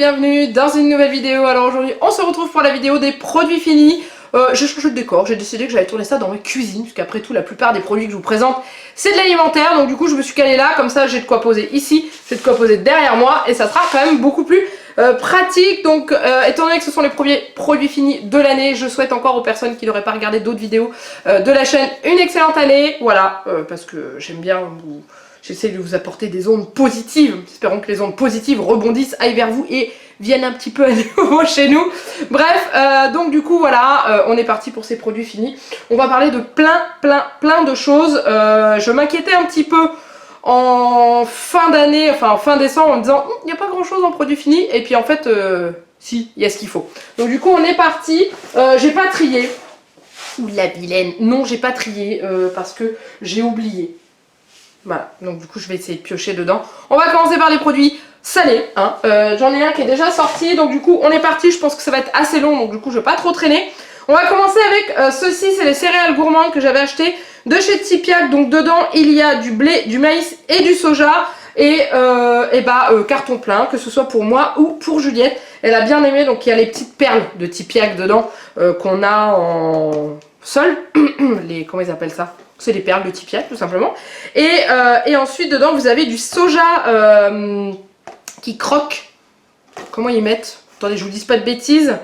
bienvenue dans une nouvelle vidéo. Alors aujourd'hui on se retrouve pour la vidéo des produits finis. J'ai changé de décor, j'ai décidé que j'allais tourner ça dans ma cuisine, puisqu'après tout la plupart des produits que je vous présente c'est de l'alimentaire, donc du coup je me suis calée là, comme ça j'ai de quoi poser ici, j'ai de quoi poser derrière moi et ça sera quand même beaucoup plus pratique. Donc étant donné que ce sont les premiers produits finis de l'année, je souhaite encore aux personnes qui n'auraient pas regardé d'autres vidéos de la chaîne une excellente année, voilà, parce que j'aime bien vous... J'essaie de vous apporter des ondes positives. Espérons que les ondes positives rebondissent, aillent vers vous et viennent un petit peu à nouveau chez nous. Bref, donc du coup voilà, on est parti pour ces produits finis. On va parler de plein de choses. Je m'inquiétais un petit peu en fin d'année, enfin en fin décembre, en me disant il n'y a pas grand chose en produits finis. Et puis en fait, si, il y a ce qu'il faut. Donc du coup on est parti. J'ai pas trié. Ouh la vilaine. Non, j'ai pas trié parce que j'ai oublié. Voilà, donc du coup je vais essayer de piocher dedans. On va commencer par les produits salés, hein. J'en ai un qui est déjà sorti, donc du coup on est parti. Je pense que ça va être assez long, donc du coup je vais pas trop traîner. On va commencer avec ceci, c'est les céréales gourmandes que j'avais acheté de chez Tipiak. Donc dedans il y a du blé, du maïs et du soja. Et carton plein, que ce soit pour moi ou pour Juliette. Elle a bien aimé, donc il y a les petites perles de Tipiak dedans qu'on a en sol. Comment ils appellent ça? C'est des perles de Tipiak tout simplement. Et ensuite dedans vous avez du soja qui croque. Comment ils mettent? Attendez, je vous dis pas de bêtises.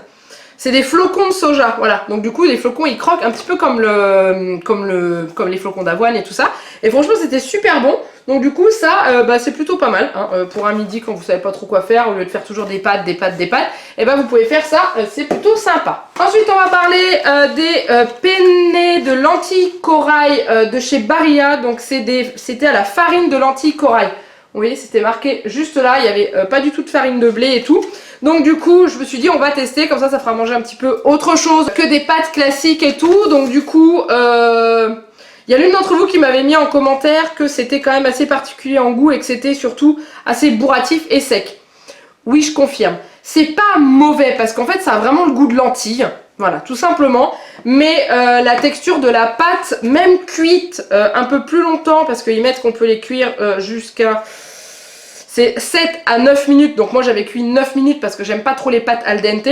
C'est des flocons de soja, voilà. Donc du coup les flocons ils croquent un petit peu comme les flocons d'avoine et tout ça. Et franchement c'était super bon. Donc du coup ça c'est plutôt pas mal hein, pour un midi quand vous savez pas trop quoi faire, au lieu de faire toujours des pâtes, et vous pouvez faire ça, c'est plutôt sympa. Ensuite on va parler des penne de lentilles corail de chez Barilla. Donc c'était à la farine de lentilles corail. Vous voyez, c'était marqué juste là, il n'y avait pas du tout de farine de blé et tout. Donc du coup, je me suis dit on va tester, comme ça ça fera manger un petit peu autre chose que des pâtes classiques et tout. Donc du coup, il y a l'une d'entre vous qui m'avait mis en commentaire que c'était quand même assez particulier en goût et que c'était surtout assez bourratif et sec. Oui, je confirme. C'est pas mauvais parce qu'en fait ça a vraiment le goût de lentilles. Voilà, tout simplement. Mais la texture de la pâte, même cuite un peu plus longtemps, parce qu'ils mettent qu'on peut les cuire jusqu'à... C'est 7 à 9 minutes, donc moi j'avais cuit 9 minutes parce que j'aime pas trop les pâtes al dente.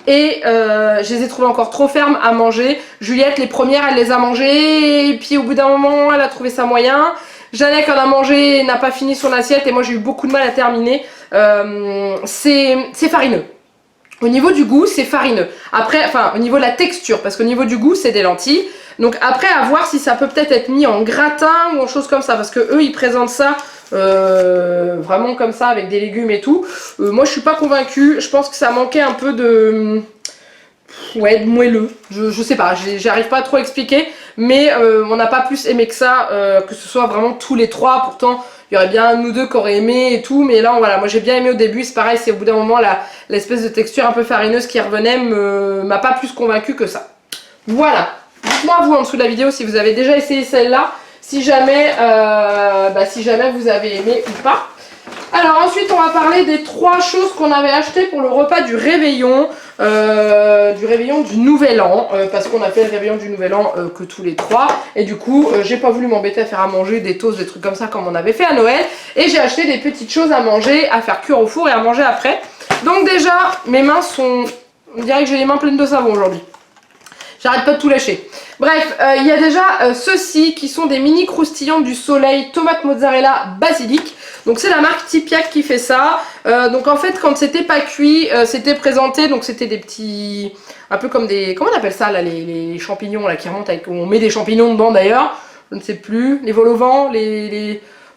Et je les ai trouvées encore trop fermes à manger. Juliette, les premières, elle les a mangées, et puis au bout d'un moment, elle a trouvé ça moyen. Jeannette en a mangé, n'a pas fini son assiette, et moi j'ai eu beaucoup de mal à terminer. C'est farineux. Au niveau du goût, c'est farineux. Après, enfin, au niveau de la texture, parce qu'au niveau du goût, c'est des lentilles. Donc après, à voir si ça peut peut-être être mis en gratin ou en chose comme ça, parce que eux, ils présentent ça vraiment comme ça, avec des légumes et tout. Moi, je suis pas convaincue. Je pense que ça manquait un peu de... Ouais, de moelleux. Je sais pas, j'arrive pas à trop expliquer. Mais on n'a pas plus aimé que ça, que ce soit vraiment tous les trois. Pourtant... Il y aurait bien un ou deux qui auraient aimé et tout, mais là voilà, moi j'ai bien aimé au début, c'est pareil, c'est au bout d'un moment l'espèce de texture un peu farineuse qui revenait m'a pas plus convaincu que ça. Voilà, dites-moi vous en dessous de la vidéo si vous avez déjà essayé celle-là, si jamais vous avez aimé ou pas. Alors ensuite on va parler des 3 choses qu'on avait achetées pour le repas du réveillon du Nouvel An, parce qu'on a fait le réveillon du Nouvel An que tous les 3, et du coup j'ai pas voulu m'embêter à faire à manger des toasts, des trucs comme ça comme on avait fait à Noël, et j'ai acheté des petites choses à manger, à faire cuire au four et à manger après. Donc déjà mes mains sont, on dirait que j'ai les mains pleines de savon aujourd'hui. J'arrête pas de tout lâcher. Bref, il y a déjà ceux-ci qui sont des mini croustillants du soleil, tomate mozzarella basilic. Donc c'est la marque Tipiak qui fait ça. Donc en fait quand c'était pas cuit, c'était présenté, donc c'était des petits... Un peu comme des... Comment on appelle ça là, les champignons là qui remontent avec... On met des champignons dedans d'ailleurs, je ne sais plus. Les vols au vent,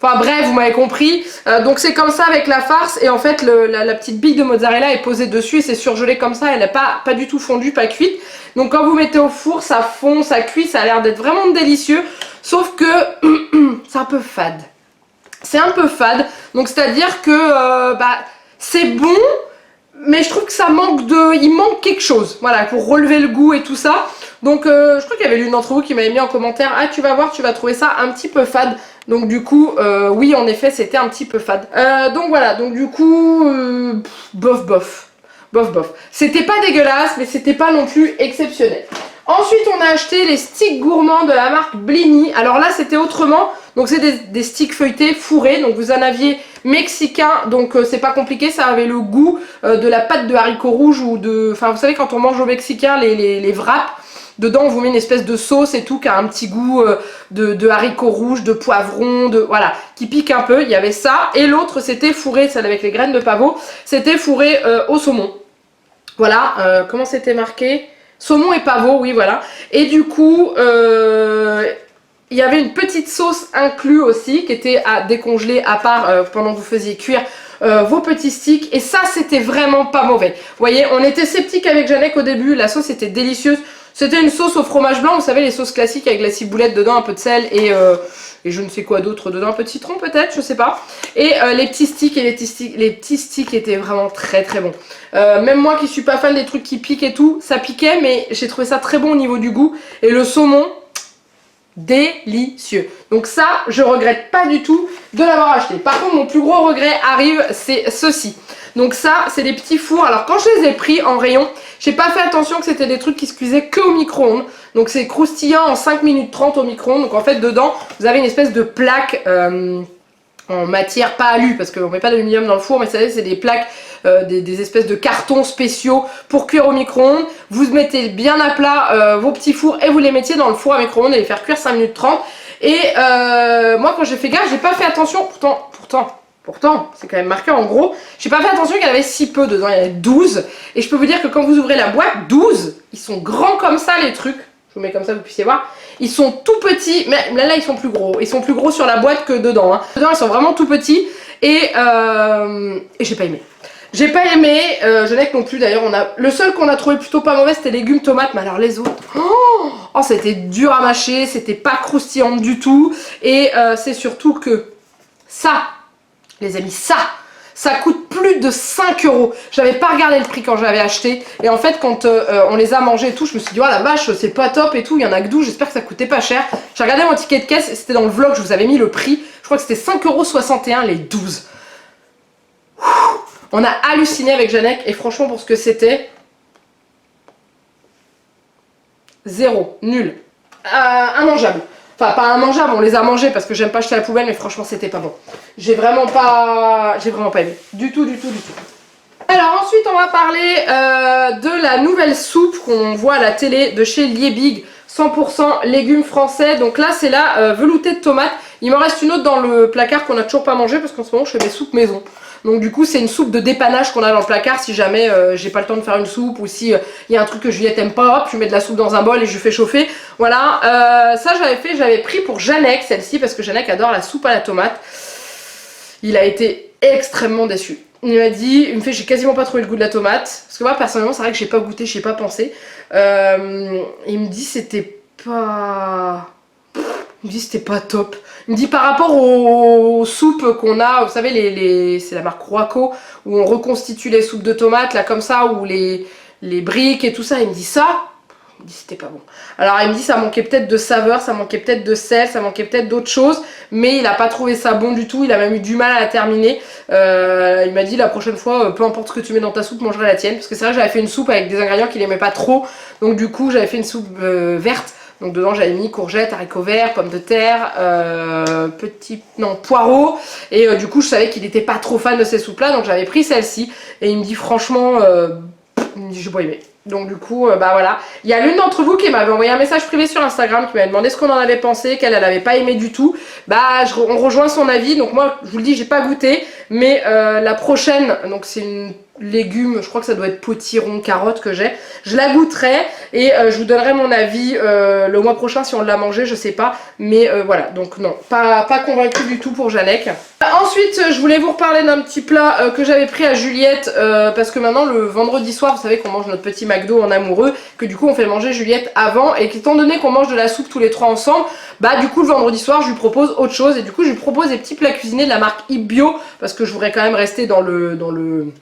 Enfin bref, vous m'avez compris. Donc c'est comme ça avec la farce et en fait la petite bille de mozzarella est posée dessus et c'est surgelé comme ça, elle n'est pas du tout fondue, pas cuite. Donc quand vous mettez au four, ça fond, ça cuit, ça a l'air d'être vraiment délicieux. Sauf que c'est un peu fade. C'est un peu fade, donc c'est à dire que c'est bon, mais je trouve que il manque quelque chose, voilà, pour relever le goût et tout ça. Donc je crois qu'il y avait l'une d'entre vous qui m'avait mis en commentaire, ah tu vas voir, tu vas trouver ça un petit peu fade. Donc du coup, oui en effet c'était un petit peu fade. Donc voilà, donc du coup, bof. C'était pas dégueulasse, mais c'était pas non plus exceptionnel. Ensuite on a acheté les sticks gourmands de la marque Blini. Alors là c'était autrement. Donc c'est des sticks feuilletés fourrés, donc vous en aviez mexicain, donc c'est pas compliqué, ça avait le goût de la pâte de haricots rouges ou de... Enfin vous savez quand on mange au mexicain les wraps, dedans on vous met une espèce de sauce et tout qui a un petit goût de haricots rouges, de poivrons, voilà, qui pique un peu, il y avait ça. Et l'autre c'était fourré, celle avec les graines de pavot, c'était fourré au saumon. Voilà, comment c'était marqué? Saumon et pavot, oui voilà. Et du coup, il y avait une petite sauce inclus aussi qui était à décongeler à part pendant que vous faisiez cuire vos petits sticks. Et ça, c'était vraiment pas mauvais. Vous voyez, on était sceptique avec Janek au début. La sauce était délicieuse. C'était une sauce au fromage blanc. Vous savez, les sauces classiques avec la ciboulette dedans, un peu de sel et je ne sais quoi d'autre dedans. Un peu de citron peut-être, je sais pas. Et les petits sticks et les petits sticks étaient vraiment très très bons. Même moi qui suis pas fan des trucs qui piquent et tout, ça piquait. Mais j'ai trouvé ça très bon au niveau du goût. Et le saumon... délicieux. Donc ça, je regrette pas du tout de l'avoir acheté. Par contre, mon plus gros regret arrive, c'est ceci. Donc ça, c'est des petits fours. Alors quand je les ai pris en rayon, j'ai pas fait attention que c'était des trucs qui se cuisaient que au micro-ondes. Donc c'est croustillant en 5 minutes 30 au micro-ondes. Donc en fait, dedans, vous avez une espèce de plaque en matière, pas alu, parce qu'on met pas d'aluminium dans le four, mais vous savez, c'est des plaques, des espèces de cartons spéciaux pour cuire au micro-ondes. Vous mettez bien à plat vos petits fours et vous les mettiez dans le four à micro-ondes et les faire cuire 5 minutes 30. Et moi, quand j'ai fait gaffe, j'ai pas fait attention, pourtant, c'est quand même marqué en gros, j'ai pas fait attention qu'il y en avait si peu dedans, il y en avait 12. Et je peux vous dire que quand vous ouvrez la boîte, 12, ils sont grands comme ça les trucs. Je vous mets comme ça, vous puissiez voir. Ils sont tout petits, mais là ils sont plus gros. Ils sont plus gros sur la boîte que dedans. Hein. Dedans, ils sont vraiment tout petits. Et j'ai pas aimé. J'ai pas aimé, Janek non plus d'ailleurs. Le seul qu'on a trouvé plutôt pas mauvais, c'était légumes tomates. Mais alors les autres, oh c'était dur à mâcher, c'était pas croustillant du tout. Et c'est surtout que ça, les amis, ça coûte plus de 5 €. J'avais pas regardé le prix quand j'avais acheté. Et en fait, quand on les a mangés et tout, je me suis dit, oh la vache, c'est pas top et tout. Il y en a que 12, j'espère que ça coûtait pas cher. J'ai regardé mon ticket de caisse, c'était dans le vlog, je vous avais mis le prix. Je crois que c'était 5,61 € les 12. On a halluciné avec Janek et franchement, pour ce que c'était, zéro, nul. Immangeable. Enfin, pas immangeable, on les a mangés parce que j'aime pas jeter à la poubelle, mais franchement, c'était pas bon. J'ai vraiment pas aimé. Du tout. Alors ensuite, on va parler de la nouvelle soupe qu'on voit à la télé de chez Liebig. 100% légumes français. Donc là, c'est la veloutée de tomate. Il m'en reste une autre dans le placard qu'on a toujours pas mangé parce qu'en ce moment, je fais mes soupes maison. Donc du coup, c'est une soupe de dépannage qu'on a dans le placard si jamais j'ai pas le temps de faire une soupe ou si il y a un truc que Juliette aime pas, hop, je mets de la soupe dans un bol et je fais chauffer. Voilà, ça j'avais pris pour Janek, celle-ci, parce que Janek adore la soupe à la tomate. Il a été extrêmement déçu. Il m'a dit, il me fait, j'ai quasiment pas trouvé le goût de la tomate. Parce que moi, personnellement, c'est vrai que j'ai pas goûté, j'ai pas pensé. Il me dit, c'était pas... Il me dit, c'était pas top. Il me dit, par rapport aux soupes qu'on a, vous savez, c'est la marque Roaco, où on reconstitue les soupes de tomates, là, comme ça, ou les briques et tout ça. Il me dit ça. Il me dit, c'était pas bon. Alors, il me dit, ça manquait peut-être de saveur, ça manquait peut-être de sel, ça manquait peut-être d'autres choses. Mais il a pas trouvé ça bon du tout. Il a même eu du mal à la terminer. Il m'a dit, la prochaine fois, peu importe ce que tu mets dans ta soupe, mangerai la tienne. Parce que c'est vrai que j'avais fait une soupe avec des ingrédients qu'il aimait pas trop. Donc, du coup, j'avais fait une soupe verte. Donc dedans j'avais mis courgettes, haricots verts, pommes de terre, poireaux. Et du coup je savais qu'il n'était pas trop fan de ces soupes là, donc j'avais pris celle-ci. Et il me dit franchement, il me dit j'ai pas aimé. Donc du coup, bah voilà. Il y a l'une d'entre vous qui m'avait envoyé un message privé sur Instagram qui m'avait demandé ce qu'on en avait pensé, qu'elle n'avait pas aimé du tout. Bah on rejoint son avis, donc moi je vous le dis, j'ai pas goûté. Mais la prochaine, donc c'est une légumes, je crois que ça doit être potiron, carotte que j'ai. Je la goûterai et je vous donnerai mon avis le mois prochain si on l'a mangé, je sais pas. Mais voilà, donc non, pas convaincu du tout pour Janek. Ensuite, je voulais vous reparler d'un petit plat que j'avais pris à Juliette parce que maintenant le vendredi soir, vous savez qu'on mange notre petit McDo en amoureux, que du coup on fait manger Juliette avant et qu'étant donné qu'on mange de la soupe tous les trois ensemble, bah du coup le vendredi soir je lui propose autre chose et du coup je lui propose des petits plats cuisinés de la marque Ibio parce que je voudrais quand même rester dans le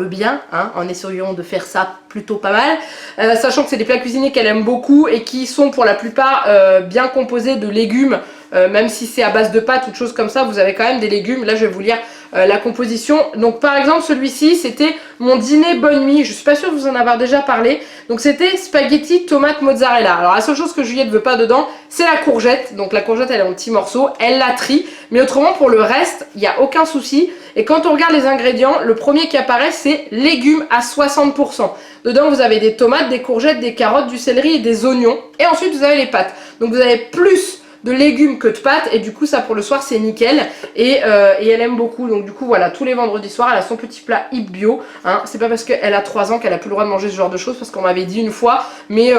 bien, hein, en essayant de faire ça plutôt pas mal, sachant que c'est des plats cuisinés qu'elle aime beaucoup et qui sont pour la plupart bien composés de légumes, même si c'est à base de pâtes ou de choses comme ça, vous avez quand même des légumes. Là je vais vous lire la composition. Donc par exemple celui-ci c'était mon dîner bonne nuit, je suis pas sûre de vous en avoir déjà parlé. Donc c'était spaghetti tomate mozzarella. Alors la seule chose que Juliette veut pas dedans c'est la courgette. Donc la courgette elle est en petits morceaux, elle la trie. Mais autrement pour le reste il n'y a aucun souci. Et quand on regarde les ingrédients, le premier qui apparaît c'est légumes à 60%. Dedans vous avez des tomates, des courgettes, des carottes, du céleri et des oignons. Et ensuite vous avez les pâtes. Donc vous avez plus de légumes que de pâtes et du coup ça pour le soir c'est nickel et elle aime beaucoup. Donc du coup voilà, tous les vendredis soirs elle a son petit plat hip bio, hein. C'est pas parce qu'elle a 3 ans qu'elle a plus le droit de manger ce genre de choses, parce qu'on m'avait dit une fois mais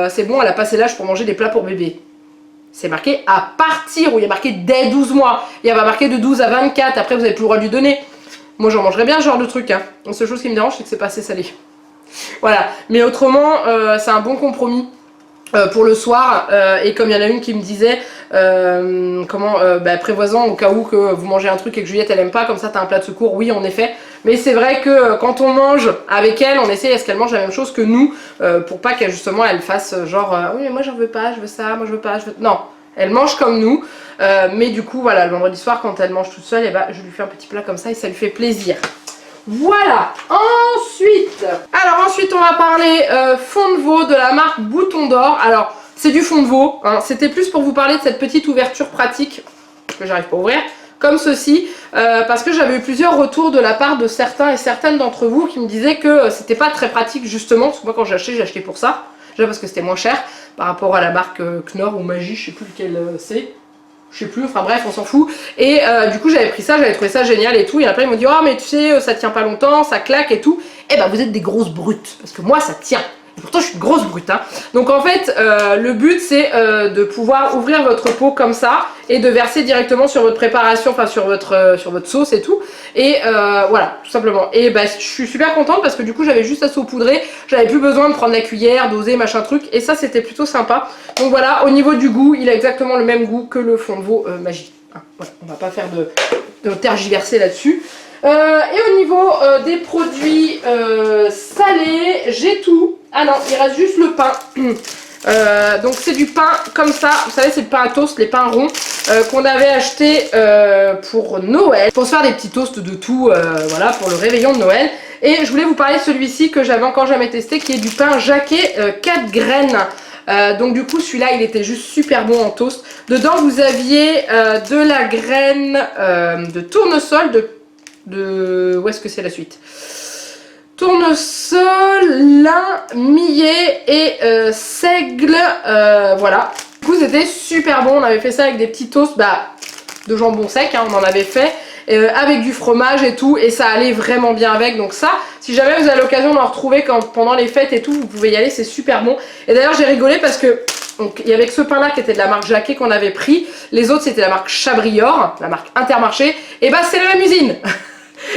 c'est bon, elle a passé l'âge pour manger des plats pour bébé. C'est marqué à partir, ou il y a marqué dès 12 mois, il y a pas marqué de 12 à 24, après vous avez plus le droit de lui donner. Moi j'en mangerais bien ce genre de truc, hein. La seule chose qui me dérange c'est que c'est pas assez salé. Voilà, mais autrement c'est un bon compromis pour le soir. Et comme il y en a une qui me disait prévoisant au cas où que vous mangez un truc et que Juliette elle aime pas, comme ça t'as un plat de secours. Oui en effet, mais c'est vrai que quand on mange avec elle on essaye à ce qu'elle mange la même chose que nous, pour pas qu'elle justement elle fasse genre oui mais moi j'en veux pas, je veux ça, moi je veux pas, je veux... Non, elle mange comme nous, mais du coup voilà, le vendredi soir quand elle mange toute seule, et bah, je lui fais un petit plat comme ça et ça lui fait plaisir. Voilà, ensuite on va parler fond de veau de la marque Bouton d'Or. Alors c'est du fond de veau, hein. C'était plus pour vous parler de cette petite ouverture pratique que j'arrive pas à ouvrir, comme ceci, parce que j'avais eu plusieurs retours de la part de certains et certaines d'entre vous qui me disaient que c'était pas très pratique justement, parce que moi quand j'ai acheté pour ça, déjà parce que c'était moins cher par rapport à la marque Knorr ou Magie, je sais plus lequel c'est. Je sais plus, enfin bref, on s'en fout. Et du coup, j'avais pris ça, j'avais trouvé ça génial et tout. Et après, ils m'ont dit, oh, mais tu sais, ça tient pas longtemps, ça claque et tout. Et bah, vous êtes des grosses brutes. Parce que moi, ça tient. Et pourtant, je suis une grosse brute, hein. Donc, en fait, le but, c'est de pouvoir ouvrir votre pot comme ça et de verser directement sur votre préparation, enfin, sur votre sauce et tout. Et voilà, tout simplement. Et bah, je suis super contente parce que du coup, j'avais juste à saupoudrer. J'avais plus besoin de prendre la cuillère, doser, machin truc. Et ça, c'était plutôt sympa. Donc voilà, au niveau du goût, il a exactement le même goût que le fond de veau Magie. Hein, voilà, on va pas faire de tergiverser là-dessus. Et au niveau des produits salés, j'ai tout. Ah non, il reste juste le pain. Donc c'est du pain comme ça, vous savez c'est le pain à toast, les pains ronds qu'on avait acheté pour Noël, pour se faire des petits toasts de tout, voilà, pour le réveillon de Noël. Et je voulais vous parler de celui-ci que j'avais encore jamais testé, qui est du pain Jacquet 4 graines. Donc du coup celui-là il était juste super bon en toast. Dedans vous aviez de la graine de tournesol, où est-ce que c'est la suite? Tournesol, lin, millet et seigle, voilà. Du coup c'était super bon, on avait fait ça avec des petits toasts de jambon sec, hein, on en avait fait, avec du fromage et tout, et ça allait vraiment bien avec. Donc ça, si jamais vous avez l'occasion d'en retrouver pendant les fêtes et tout, vous pouvez y aller, c'est super bon. Et d'ailleurs j'ai rigolé parce que donc, il y avait que ce pain là qui était de la marque Jacquet qu'on avait pris, les autres c'était la marque Chabrior, la marque Intermarché, et bah c'est la même usine.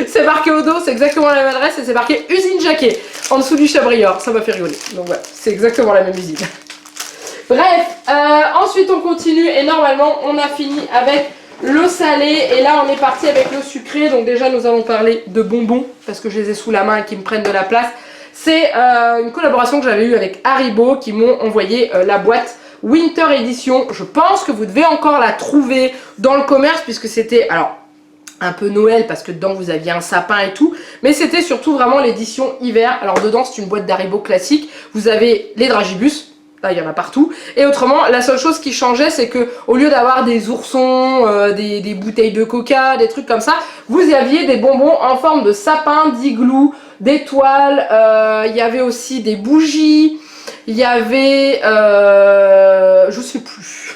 C'est marqué au dos, c'est exactement la même adresse et c'est marqué usine Jacquet en dessous du Chabrior, ça m'a fait rigoler. Donc voilà, c'est exactement la même usine. Bref, ensuite on continue et normalement on a fini avec le salé et là on est parti avec le sucré. Donc déjà nous allons parler de bonbons parce que je les ai sous la main et qui me prennent de la place. C'est une collaboration que j'avais eue avec Haribo qui m'ont envoyé la boîte Winter Edition. Je pense que vous devez encore la trouver dans le commerce puisque c'était alors un peu Noël parce que dedans vous aviez un sapin et tout, mais c'était surtout vraiment l'édition hiver. Alors dedans c'est une boîte d'Haribo classique, vous avez les dragibus, là il y en a partout, et autrement la seule chose qui changeait c'est que au lieu d'avoir des oursons, des bouteilles de coca, des trucs comme ça, vous aviez des bonbons en forme de sapin, d'igloo, d'étoiles, il y avait aussi des bougies, il y avait je sais plus.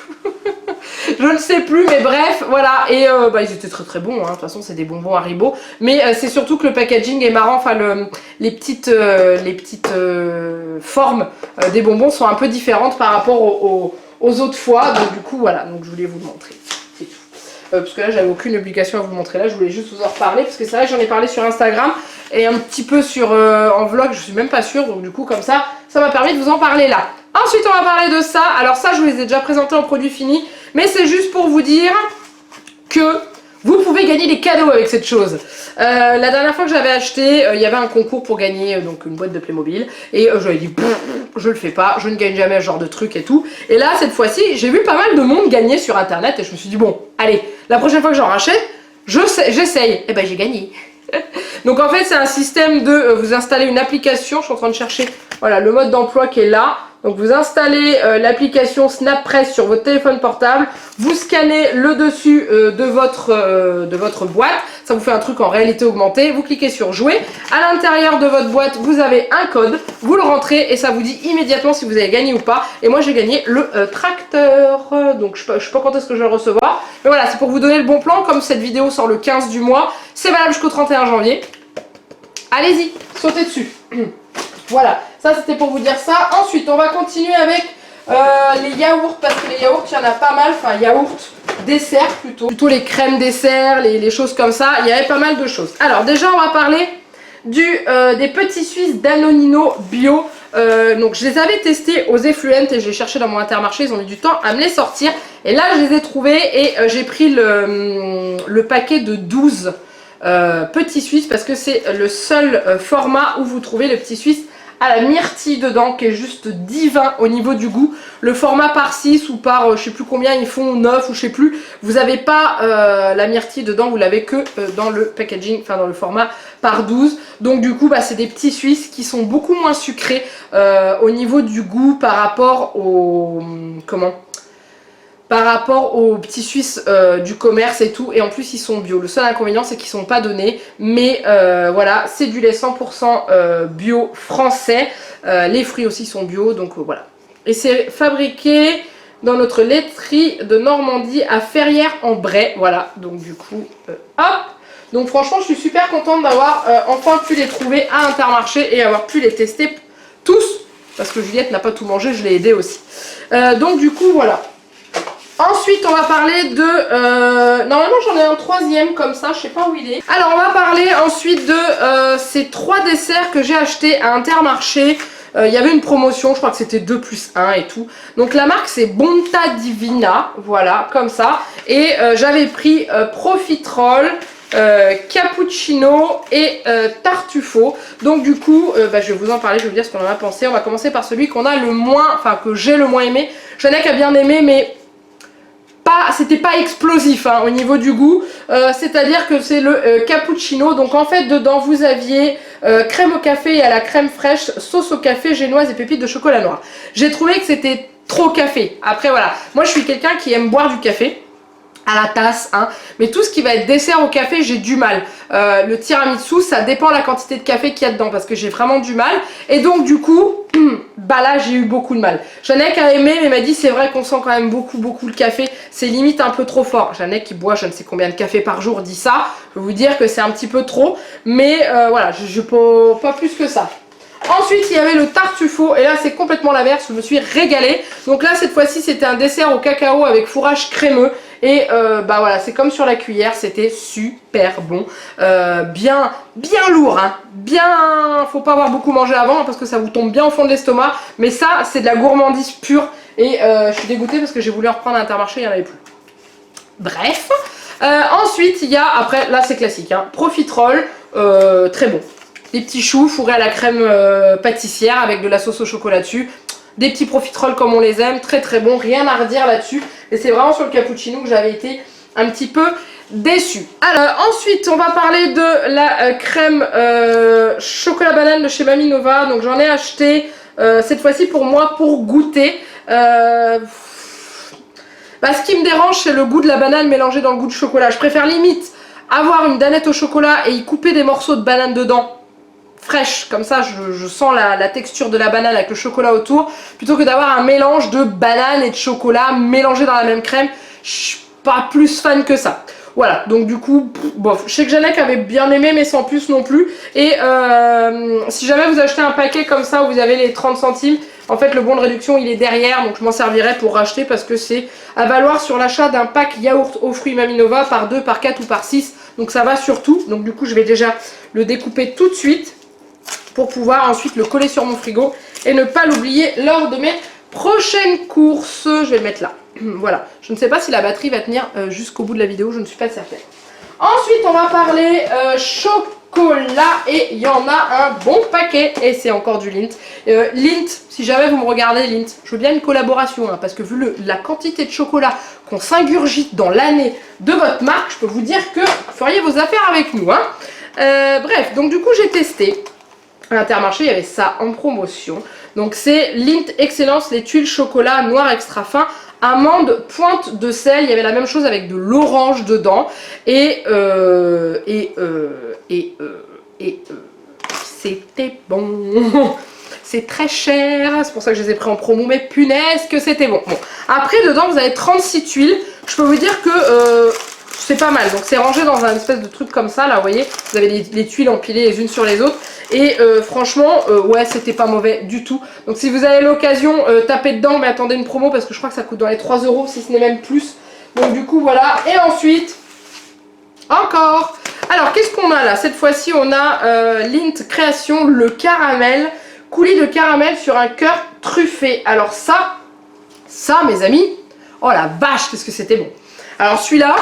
Je ne sais plus, mais bref, voilà. Et ils étaient très très bons, hein. De toute façon c'est des bonbons Haribo. Mais c'est surtout que le packaging est marrant, enfin les petites formes des bonbons sont un peu différentes par rapport aux autres fois. Donc du coup voilà, donc je voulais vous le montrer. C'est tout. Parce que là j'avais aucune obligation à vous le montrer là, je voulais juste vous en reparler. Parce que c'est vrai que j'en ai parlé sur Instagram et un petit peu en vlog, je suis même pas sûre. Donc du coup comme ça m'a permis de vous en parler là. Ensuite on va parler de ça. Alors ça je vous les ai déjà présentés en produit fini. Mais c'est juste pour vous dire que vous pouvez gagner des cadeaux avec cette chose. La dernière fois que j'avais acheté, il y avait un concours pour gagner donc une boîte de Playmobil. Et j'avais dit, je le fais pas, je ne gagne jamais ce genre de truc et tout. Et là, cette fois-ci, j'ai vu pas mal de monde gagner sur internet et je me suis dit, bon, allez, la prochaine fois que j'en rachète, j'essaye. Et ben j'ai gagné. Donc en fait c'est un système de vous installer une application, je suis en train de chercher voilà, le mode d'emploi qui est là. Donc vous installez l'application SnapPress sur votre téléphone portable, vous scannez le dessus de votre boîte, ça vous fait un truc en réalité augmentée, vous cliquez sur jouer, à l'intérieur de votre boîte vous avez un code, vous le rentrez et ça vous dit immédiatement si vous avez gagné ou pas. Et moi j'ai gagné le tracteur, donc je sais pas quand est-ce que je vais le recevoir, mais voilà c'est pour vous donner le bon plan, comme cette vidéo sort le 15 du mois, c'est valable jusqu'au 31 janvier. Allez-y, sautez dessus. Voilà, ça c'était pour vous dire ça. Ensuite, on va continuer avec les yaourts, parce que les yaourts, il y en a pas mal. Enfin, yaourts, dessert plutôt. Plutôt les crèmes dessert, les choses comme ça. Il y avait pas mal de choses. Alors déjà, on va parler des petits Suisses Danonino bio. Donc je les avais testés aux Effluent et je les cherchais dans mon Intermarché. Ils ont mis du temps à me les sortir. Et là, je les ai trouvés et j'ai pris le paquet de 12 petits Suisses parce que c'est le seul format où vous trouvez le petit Suisse à la myrtille dedans qui est juste divin au niveau du goût. Le format par 6 ou par je sais plus combien ils font, 9 ou je sais plus, vous n'avez pas la myrtille dedans, vous l'avez que dans le packaging, enfin dans le format par 12. Donc du coup bah, c'est des petits Suisses qui sont beaucoup moins sucrés au niveau du goût par rapport au par rapport aux petits Suisses du commerce et tout, et en plus ils sont bio. Le seul inconvénient c'est qu'ils sont pas donnés, mais voilà, c'est du lait 100% bio français, les fruits aussi sont bio, donc voilà. Et c'est fabriqué dans notre laiterie de Normandie à Ferrières-en-Bray, voilà, donc du coup, hop. Donc franchement je suis super contente d'avoir enfin pu les trouver à Intermarché et avoir pu les tester tous, parce que Juliette n'a pas tout mangé, je l'ai aidé aussi. Donc du coup voilà. Ensuite, on va parler de... normalement, j'en ai un troisième comme ça, je sais pas où il est. Alors, on va parler ensuite de ces 3 desserts que j'ai achetés à Intermarché. Il y avait une promotion, je crois que c'était 2 + 1 et tout. Donc, la marque, c'est Bonta Divina, voilà, comme ça. Et j'avais pris Profiterol, cappuccino et tartufo. Donc du coup bah, je vais vous en parler, je vais vous dire ce qu'on en a pensé. On va commencer par celui qu'on a le moins, enfin que j'ai le moins aimé. Jeannette a bien aimé mais c'était pas explosif hein, au niveau du goût, c'est à dire que c'est le cappuccino. Donc en fait dedans vous aviez crème au café et à la crème fraîche, sauce au café génoise et pépites de chocolat noir. J'ai trouvé que c'était trop café. Après voilà, moi je suis quelqu'un qui aime boire du café à la tasse, hein. Mais tout ce qui va être dessert au café, j'ai du mal. Le tiramisu, ça dépend de la quantité de café qu'il y a dedans, parce que j'ai vraiment du mal. Et donc du coup, bah là j'ai eu beaucoup de mal. Jeannette a aimé, mais m'a dit c'est vrai qu'on sent quand même beaucoup le café, c'est limite un peu trop fort. Jeannette qui boit je ne sais combien de café par jour dit ça, je vais vous dire que c'est un petit peu trop, mais voilà, je peux pas plus que ça. Ensuite il y avait le tartufo et là c'est complètement l'inverse, je me suis régalée. Donc là cette fois-ci c'était un dessert au cacao avec fourrage crémeux. Et bah voilà, c'est comme sur la cuillère, c'était super bon, bien lourd, hein. Bien, faut pas avoir beaucoup mangé avant hein, parce que ça vous tombe bien au fond de l'estomac. Mais ça, c'est de la gourmandise pure et je suis dégoûtée parce que j'ai voulu en reprendre à Intermarché, il n'y en avait plus. Bref, ensuite il y a, après là c'est classique, hein, Profiterol, très bon. Des petits choux fourrés à la crème pâtissière avec de la sauce au chocolat dessus. Des petits profiteroles comme on les aime, très bon, rien à redire là-dessus. Et c'est vraiment sur le cappuccino que j'avais été un petit peu déçue. Alors ensuite on va parler de la crème chocolat banane de chez Mamie Nova. Donc j'en ai acheté cette fois-ci pour moi pour goûter. Bah, ce qui me dérange c'est le goût de la banane mélangé dans le goût du chocolat. Je préfère limite avoir une danette au chocolat et y couper des morceaux de banane dedans. Fraîche, comme ça je sens la texture de la banane avec le chocolat autour, plutôt que d'avoir un mélange de banane et de chocolat mélangé dans la même crème. Je suis pas plus fan que ça. Voilà, donc du coup, bof. Je sais que Jeannette avait bien aimé mais sans plus non plus. Et si jamais vous achetez un paquet comme ça où vous avez les 30 centimes, en fait le bon de réduction il est derrière, donc je m'en servirai pour racheter parce que c'est à valoir sur l'achat d'un pack yaourt aux fruits Mamie Nova par 2, par 4 ou par 6. Donc ça va surtout, donc du coup je vais déjà le découper tout de suite pour pouvoir ensuite le coller sur mon frigo et ne pas l'oublier lors de mes prochaines courses. Je vais le mettre là. Voilà. Je ne sais pas si la batterie va tenir jusqu'au bout de la vidéo, je ne suis pas certaine. Ensuite, on va parler et il y en a un bon paquet et c'est encore du Lindt. Lindt, si jamais vous me regardez Lindt, je veux bien une collaboration hein, parce que vu la quantité de chocolat qu'on s'ingurgite dans l'année de votre marque, je peux vous dire que vous feriez vos affaires avec nous. Hein. Bref, donc du coup j'ai testé. À l'Intermarché, il y avait ça en promotion. Donc c'est Lindt Excellence, les tuiles chocolat noir extra fin, amande, pointe de sel. Il y avait la même chose avec de l'orange dedans. Et c'était bon. C'est très cher, c'est pour ça que je les ai pris en promo, mais punaise que c'était bon. Bon. Après, dedans, vous avez 36 tuiles. Je peux vous dire que c'est pas mal. Donc, c'est rangé dans un espèce de truc comme ça, là, vous voyez. Vous avez les tuiles empilées les unes sur les autres. Et franchement, ouais, c'était pas mauvais du tout. Donc, si vous avez l'occasion, tapez dedans, mais attendez une promo, parce que je crois que ça coûte dans les 3 €, si ce n'est même plus. Donc, du coup, voilà. Et ensuite, encore. Alors, qu'est-ce qu'on a là? Cette fois-ci, on a Lindt Création, le caramel. Coulis de caramel sur un cœur truffé. Alors ça, mes amis, oh la vache, qu'est-ce que c'était bon. Alors celui-là,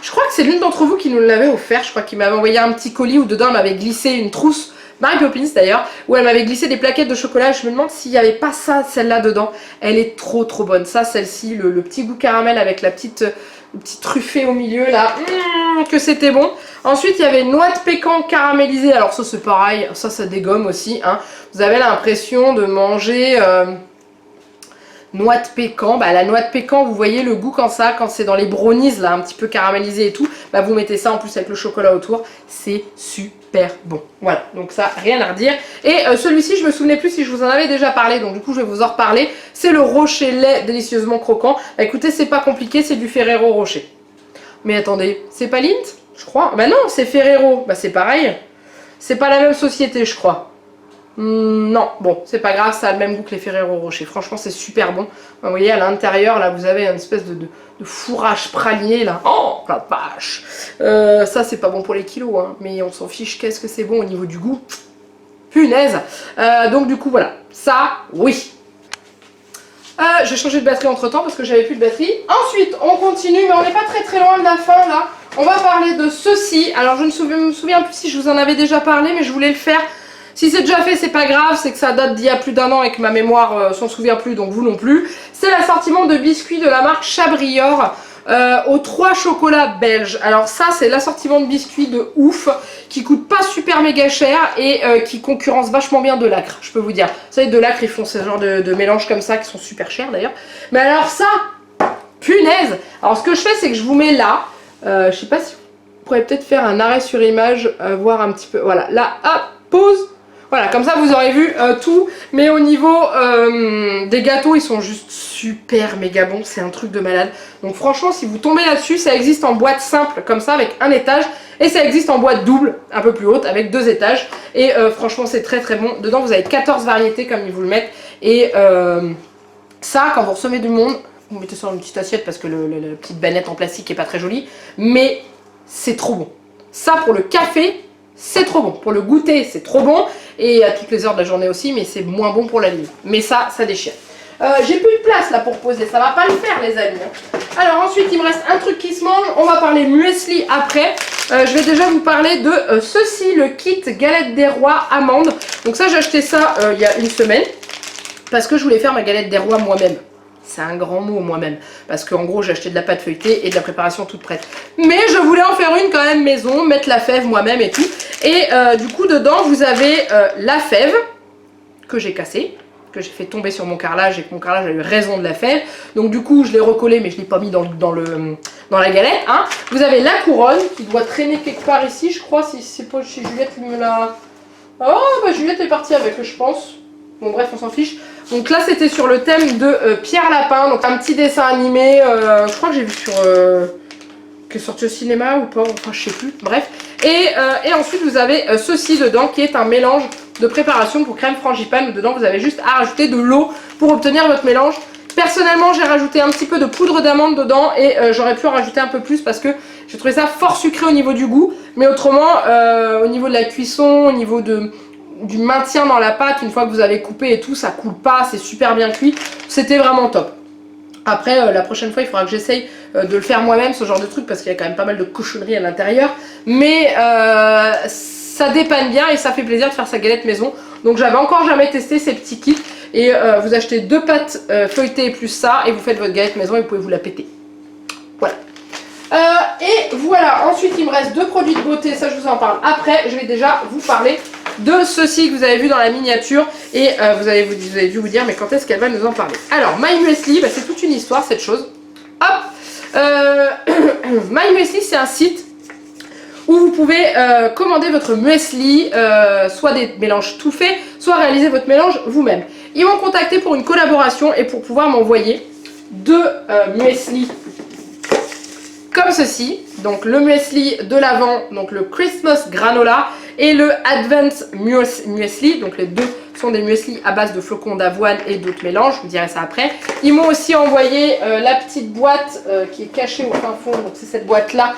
je crois que c'est l'une d'entre vous qui nous l'avait offert. Je crois qu'il m'avait envoyé un petit colis où dedans elle m'avait glissé une trousse, Mary Poppins d'ailleurs, où elle m'avait glissé des plaquettes de chocolat. Je me demande s'il n'y avait pas ça, celle-là dedans. Elle est trop bonne. Ça, celle-ci, le petit goût caramel avec le petit truffé au milieu là, que c'était bon. Ensuite il y avait noix de pécan caramélisée. Alors ça c'est pareil, ça dégomme aussi hein. Vous avez l'impression de manger noix de pécan. Bah, la noix de pécan, vous voyez le goût quand c'est dans les brownies là, un petit peu caramélisé et tout, bah, vous mettez ça en plus avec le chocolat autour, c'est super bon. Voilà, donc ça, rien à redire. Et celui-ci, je me souvenais plus si je vous en avais déjà parlé, donc du coup je vais vous en reparler. C'est le Rocher lait délicieusement croquant. Bah, écoutez, c'est pas compliqué, c'est du Ferrero Rocher. Mais attendez, c'est pas Lindt, je crois. Bah non, c'est Ferrero. Bah c'est pareil. C'est pas la même société, je crois. Non, bon, c'est pas grave, ça a le même goût que les Ferrero Rocher. Franchement, c'est super bon. Vous voyez, à l'intérieur, là, vous avez une espèce de fourrage praliné, là. Oh, la vache. Ça, c'est pas bon pour les kilos, hein. Mais on s'en fiche, qu'est-ce que c'est bon au niveau du goût. Punaise. Donc, du coup, voilà. Ça, oui. J'ai changé de batterie entre temps parce que j'avais plus de batterie. Ensuite, on continue, mais on n'est pas très loin de la fin, là. On va parler de ceci. Alors, je ne me souviens plus si je vous en avais déjà parlé, mais je voulais le faire. Si c'est déjà fait, c'est pas grave, c'est que ça date d'il y a plus d'1 an et que ma mémoire s'en souvient plus, donc vous non plus. C'est l'assortiment de biscuits de la marque Chabrior aux 3 chocolats belges. Alors ça, c'est l'assortiment de biscuits de ouf, qui coûte pas super méga cher et qui concurrence vachement bien de Lacre, je peux vous dire. Vous savez, de Lacre, ils font ce genre de mélange comme ça, qui sont super chers d'ailleurs. Mais alors ça, punaise. Alors ce que je fais, c'est que je vous mets là, je sais pas si vous pourrez peut-être faire un arrêt sur image, voir un petit peu, voilà, là, hop, pause. Voilà, comme ça vous aurez vu tout, mais au niveau des gâteaux, ils sont juste super méga bons, c'est un truc de malade. Donc franchement, si vous tombez là-dessus, ça existe en boîte simple, comme ça, avec un étage, et ça existe en boîte double, un peu plus haute, avec 2 étages. Et franchement, c'est très bon. Dedans, vous avez 14 variétés, comme ils vous le mettent. Et ça, quand vous recevez du monde, vous mettez ça dans une petite assiette, parce que la petite banette en plastique est pas très jolie, mais c'est trop bon. Ça, pour le café, c'est trop bon. Pour le goûter, c'est trop bon. Et à toutes les heures de la journée aussi, mais c'est moins bon pour la nuit. Mais ça déchire. J'ai plus de place là pour poser, ça va pas le faire les amis. Alors ensuite, il me reste un truc qui se mange. On va parler muesli après. Je vais déjà vous parler de ceci, le kit galette des rois amandes. Donc ça, j'ai acheté ça il y a une semaine. Parce que je voulais faire ma galette des rois moi-même. C'est un grand mot moi-même, parce qu'en gros j'ai acheté de la pâte feuilletée et de la préparation toute prête. Mais je voulais en faire une quand même maison, mettre la fève moi-même et tout. Et du coup dedans vous avez la fève que j'ai cassée, que j'ai fait tomber sur mon carrelage et que mon carrelage a eu raison de la fève. Donc du coup je l'ai recollé mais je ne l'ai pas mis dans la galette. Hein. Vous avez la couronne qui doit traîner quelque part ici, je crois, si c'est pas chez Juliette qui me l'a... Oh bah Juliette est partie avec, je pense. Bon bref, on s'en fiche. Donc là c'était sur le thème de Pierre Lapin, donc un petit dessin animé, je crois que j'ai vu sur... qui est sorti au cinéma ou pas, enfin je sais plus, bref. Et ensuite vous avez ceci dedans qui est un mélange de préparation pour crème frangipane. Dedans vous avez juste à rajouter de l'eau pour obtenir votre mélange. Personnellement j'ai rajouté un petit peu de poudre d'amande dedans et j'aurais pu en rajouter un peu plus parce que j'ai trouvé ça fort sucré au niveau du goût. Mais autrement, au niveau de la cuisson, au niveau du maintien dans la pâte, une fois que vous avez coupé et tout, ça coule pas, c'est super bien cuit, c'était vraiment top. Après, la prochaine fois, il faudra que j'essaye de le faire moi-même, ce genre de truc, parce qu'il y a quand même pas mal de cochonneries à l'intérieur. Mais ça dépanne bien et ça fait plaisir de faire sa galette maison. Donc j'avais encore jamais testé ces petits kits. Et vous achetez 2 pâtes feuilletées plus ça et vous faites votre galette maison et vous pouvez vous la péter. Voilà. Et voilà, ensuite il me reste 2 produits de beauté, ça je vous en parle après. Je vais déjà vous parler de ceci que vous avez vu dans la miniature et vous avez dû vous dire mais quand est-ce qu'elle va nous en parler. Alors My Muesli, bah, c'est toute une histoire cette chose. Hop, My Muesli c'est un site où vous pouvez commander votre muesli, soit des mélanges tout faits, soit réaliser votre mélange vous-même. Ils m'ont contacté pour une collaboration et pour pouvoir m'envoyer 2 muesli comme ceci. Donc le muesli de l'avant, donc le Christmas Granola et le Advent Muesli. Donc les deux sont des muesli à base de flocons d'avoine et d'autres mélanges, je vous dirai ça après. Ils m'ont aussi envoyé la petite boîte qui est cachée au fin fond, donc c'est cette boîte là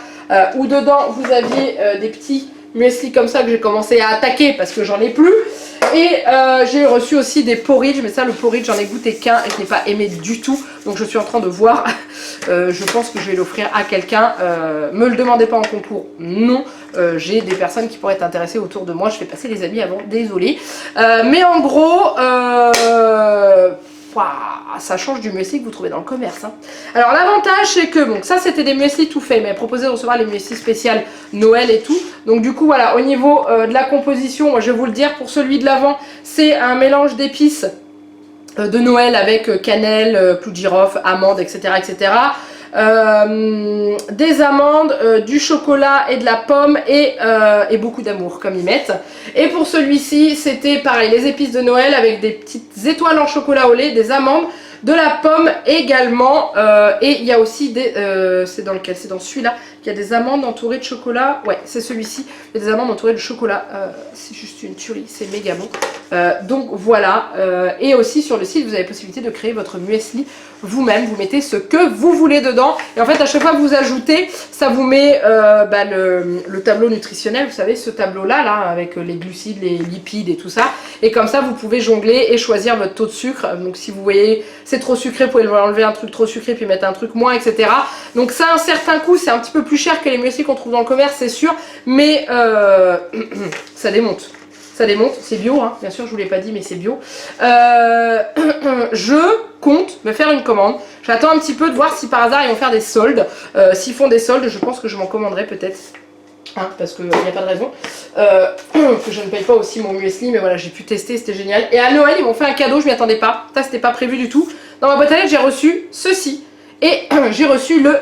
où dedans vous aviez des petits muesli comme ça que j'ai commencé à attaquer parce que j'en ai plus. Et j'ai reçu aussi des porridge, mais ça le porridge j'en ai goûté qu'un et je n'ai pas aimé du tout. Donc je suis en train de voir, je pense que je vais l'offrir à quelqu'un. Me le demandez pas en concours, non. J'ai des personnes qui pourraient être intéressées autour de moi, je fais passer les amis avant, désolé. Mais en gros, ça change du muesli que vous trouvez dans le commerce. Hein. Alors l'avantage c'est que, bon, ça c'était des muesli tout faits, mais proposé de recevoir les muesli spéciales Noël et tout. Donc du coup voilà, au niveau de la composition, moi, je vais vous le dire, pour celui de l'avant, c'est un mélange d'épices de Noël avec cannelle, clou de girofle, amandes, etc. etc. Des amandes, du chocolat et de la pomme et beaucoup d'amour comme ils mettent. Et pour celui-ci c'était pareil, les épices de Noël avec des petites étoiles en chocolat au lait, des amandes, de la pomme également et il y a aussi des c'est dans lequel, c'est dans celui-là qu'il y a des amandes entourées de chocolat. Ouais, c'est celui-ci, il y a des amandes entourées de chocolat. C'est juste une tuerie, c'est méga bon. Donc voilà, et aussi sur le site vous avez la possibilité de créer votre muesli vous-même, vous mettez ce que vous voulez dedans et en fait à chaque fois que vous ajoutez, ça vous met le tableau nutritionnel, vous savez ce tableau là avec les glucides, les lipides et tout ça, et comme ça vous pouvez jongler et choisir votre taux de sucre. Donc si vous voyez c'est trop sucré, vous pouvez enlever un truc trop sucré puis mettre un truc moins, etc. Donc ça a un certain coût, c'est un petit peu plus cher que les muesli qu'on trouve dans le commerce c'est sûr, mais ça démonte. Ça démonte, c'est bio, hein. Bien sûr je vous l'ai pas dit mais c'est bio. Je compte me faire une commande. J'attends un petit peu de voir si par hasard ils vont faire des soldes. S'ils font des soldes, je pense que je m'en commanderai peut-être. Hein, parce qu'il n'y a pas de raison que je ne paye pas aussi mon muesli, mais voilà j'ai pu tester, c'était génial. Et à Noël ils m'ont fait un cadeau, je m'y attendais pas, ça c'était pas prévu du tout. Dans ma boîte à lettres j'ai reçu ceci et j'ai reçu le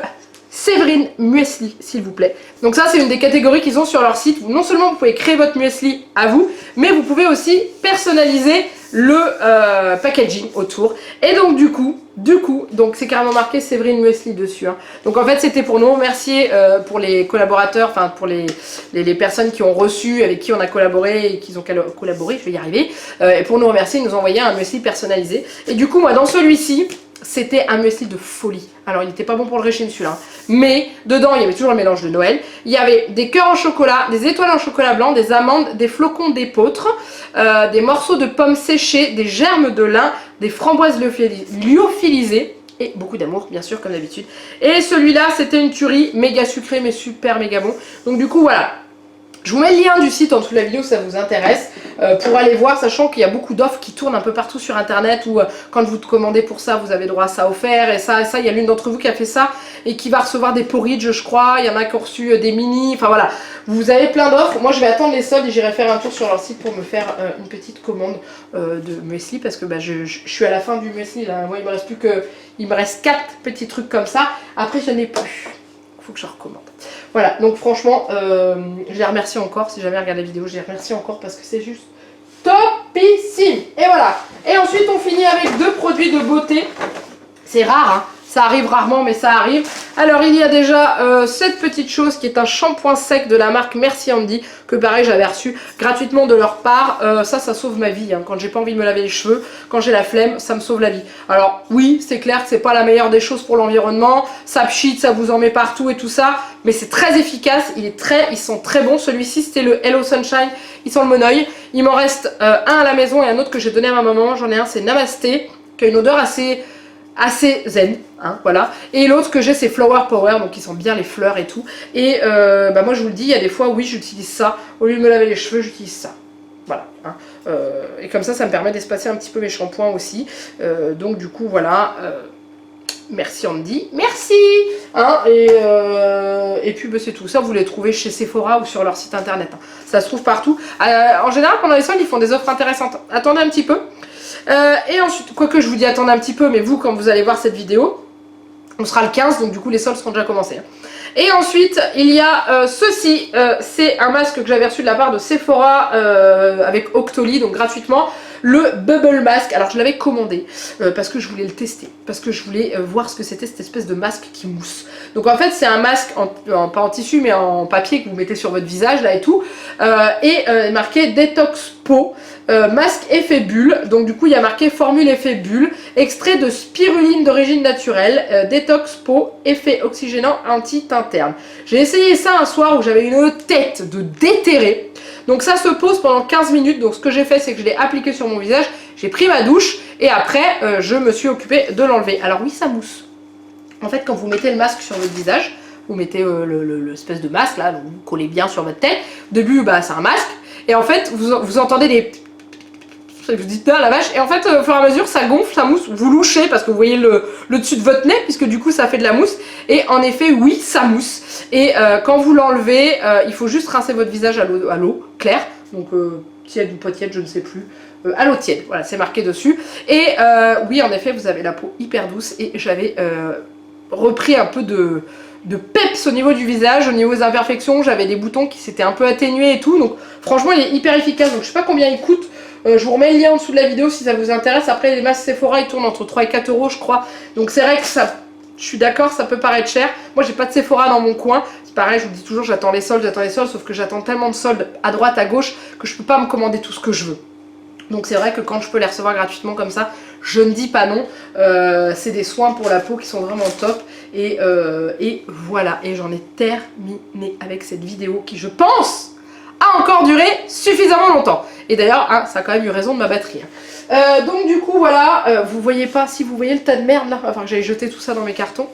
Séverine Muesli, s'il vous plaît. Donc ça c'est une des catégories qu'ils ont sur leur site. Non seulement vous pouvez créer votre muesli à vous, mais vous pouvez aussi personnaliser le packaging autour. Et donc du coup, donc c'est carrément marqué Séverine Muesli dessus. Hein. Donc en fait c'était pour nous remercier pour les collaborateurs, enfin pour les personnes qui ont reçu, avec qui on a collaboré et qui ont collaboré, je vais y arriver. Et pour nous remercier, ils nous ont envoyé un muesli personnalisé. Et du coup moi dans celui-ci, c'était un muesli de folie. Alors il n'était pas bon pour le régime celui-là, mais dedans il y avait toujours le mélange de Noël. Il y avait des cœurs en chocolat, des étoiles en chocolat blanc, des amandes, des flocons d'épeautre, des morceaux de pommes séchées, des germes de lin, des framboises lyophilisées et beaucoup d'amour bien sûr comme d'habitude. Et celui-là c'était une tuerie, méga sucré mais super méga bon. Donc du coup voilà. Je vous mets le lien du site en dessous de la vidéo si ça vous intéresse pour aller voir, sachant qu'il y a beaucoup d'offres qui tournent un peu partout sur internet où quand vous commandez pour ça vous avez droit à ça offert et ça il y a l'une d'entre vous qui a fait ça et qui va recevoir des porridge je crois, il y en a qui ont reçu des mini, enfin voilà, vous avez plein d'offres. Moi je vais attendre les soldes et j'irai faire un tour sur leur site pour me faire une petite commande de muesli parce que bah, je suis à la fin du muesli là, moi il me reste 4 petits trucs comme ça, après je n'ai plus. Faut que je recommande. Voilà, donc franchement, je les remercie encore. Si jamais regarde la vidéo, je les remercie encore parce que c'est juste topissime. Et voilà. Et ensuite, on finit avec 2 produits de beauté. C'est rare, hein. Ça arrive rarement, mais ça arrive. Alors, il y a déjà cette petite chose qui est un shampoing sec de la marque Merci Andy, que pareil, j'avais reçu gratuitement de leur part. Ça sauve ma vie. Hein. Quand j'ai pas envie de me laver les cheveux, quand j'ai la flemme, ça me sauve la vie. Alors, oui, c'est clair que c'est pas la meilleure des choses pour l'environnement. Ça pchit, ça vous en met partout et tout ça. Mais c'est très efficace. Ils sont très bons. Celui-ci, c'était le Hello Sunshine. Ils sont le Monoeil. Il m'en reste un à la maison et un autre que j'ai donné à ma maman. J'en ai un, c'est Namasté, qui a une odeur assez assez zen, hein, voilà. Et l'autre que j'ai c'est Flower Power, donc ils sentent bien les fleurs et tout. Et bah moi je vous le dis, il y a des fois oui j'utilise ça, au lieu de me laver les cheveux j'utilise ça. Voilà, hein. Et comme ça me permet d'espacer un petit peu mes shampoings aussi. Donc du coup voilà, merci Andy, merci, hein, et puis bah, c'est tout. Ça vous les trouvez chez Sephora ou sur leur site internet, hein. Ça se trouve partout. En général pendant les soldes ils font des offres intéressantes. Attendez un petit peu. Et ensuite, quoique je vous dis attendez un petit peu, mais vous quand vous allez voir cette vidéo, on sera le 15, donc du coup les soldes seront déjà commencés, hein. Et ensuite il y a ceci, c'est un masque que j'avais reçu de la part de Sephora avec Octoly, donc gratuitement. Le Bubble Mask, alors je l'avais commandé parce que je voulais le tester, parce que je voulais voir ce que c'était cette espèce de masque qui mousse. Donc en fait c'est un masque, pas en tissu mais en papier que vous mettez sur votre visage là et tout, et marqué Detox Peau, masque effet bulle, donc du coup il y a marqué formule effet bulle, extrait de spiruline d'origine naturelle, détox peau, effet oxygénant anti-teint terne. J'ai essayé ça un soir où j'avais une tête de déterré. Donc ça se pose pendant 15 minutes, donc ce que j'ai fait c'est que je l'ai appliqué sur mon visage, j'ai pris ma douche et après je me suis occupée de l'enlever. Alors oui ça mousse. En fait quand vous mettez le masque sur votre visage, vous mettez l'espèce de masque là, donc vous collez bien sur votre tête. Au début bah c'est un masque et en fait vous entendez des... Vous dites ah la vache, et en fait au fur et à mesure ça gonfle, ça mousse, vous louchez parce que vous voyez le dessus de votre nez puisque du coup ça fait de la mousse et en effet oui ça mousse et quand vous l'enlevez il faut juste rincer votre visage à l'eau claire, donc tiède ou pas tiède je ne sais plus, à l'eau tiède, voilà c'est marqué dessus et oui en effet vous avez la peau hyper douce et j'avais repris un peu de peps au niveau du visage, au niveau des imperfections, j'avais des boutons qui s'étaient un peu atténués et tout, donc franchement il est hyper efficace, donc je sais pas combien il coûte. Je vous remets le lien en dessous de la vidéo si ça vous intéresse. Après les masques Sephora ils tournent entre 3 et 4 euros je crois. Donc c'est vrai que ça, je suis d'accord, ça peut paraître cher. Moi j'ai pas de Sephora dans mon coin. C'est pareil, je vous dis toujours j'attends les soldes, sauf que j'attends tellement de soldes à droite, à gauche que je peux pas me commander tout ce que je veux. Donc c'est vrai que quand je peux les recevoir gratuitement comme ça, je ne dis pas non. C'est des soins pour la peau qui sont vraiment top. Et voilà, et j'en ai terminé avec cette vidéo qui je pense a encore duré suffisamment longtemps. Et d'ailleurs, hein, ça a quand même eu raison de ma batterie. Donc du coup, voilà, vous voyez pas, si vous voyez le tas de merde là, enfin que j'avais jeté tout ça dans mes cartons.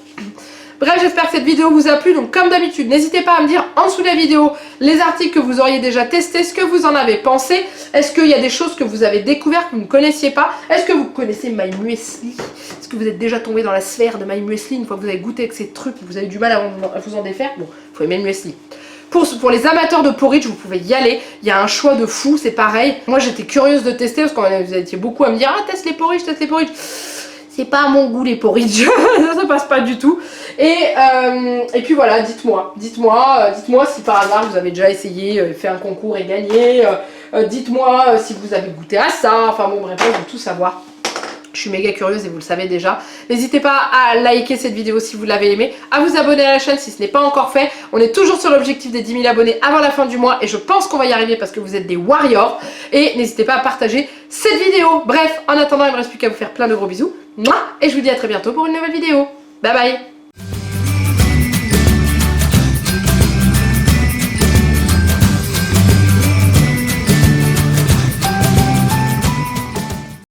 Bref, j'espère que cette vidéo vous a plu. Donc comme d'habitude, n'hésitez pas à me dire en dessous de la vidéo les articles que vous auriez déjà testés, ce que vous en avez pensé. Est-ce qu'il y a des choses que vous avez découvertes que vous ne connaissiez pas? Est-ce que vous connaissez My Muesli? Est-ce que vous êtes déjà tombé dans la sphère de My Muesli une fois que vous avez goûté avec ces trucs, vous avez du mal à vous en défaire? Bon, il faut aimer le muesli. Pour les amateurs de porridge, vous pouvez y aller. Il y a un choix de fou, c'est pareil. Moi, j'étais curieuse de tester parce que vous étiez beaucoup à me dire « Ah, teste les porridge, teste les porridge ». C'est pas à mon goût les porridge, ça passe pas du tout. Et puis voilà, dites-moi si par hasard vous avez déjà essayé, fait un concours et gagné. Dites-moi si vous avez goûté à ça. Enfin bon, bref, je veux tout savoir. Je suis méga curieuse et vous le savez déjà. N'hésitez pas à liker cette vidéo si vous l'avez aimée, à vous abonner à la chaîne si ce n'est pas encore fait. On est toujours sur l'objectif des 10 000 abonnés avant la fin du mois et je pense qu'on va y arriver parce que vous êtes des warriors. Et n'hésitez pas à partager cette vidéo. Bref, en attendant, il ne me reste plus qu'à vous faire plein de gros bisous. Et je vous dis à très bientôt pour une nouvelle vidéo. Bye bye.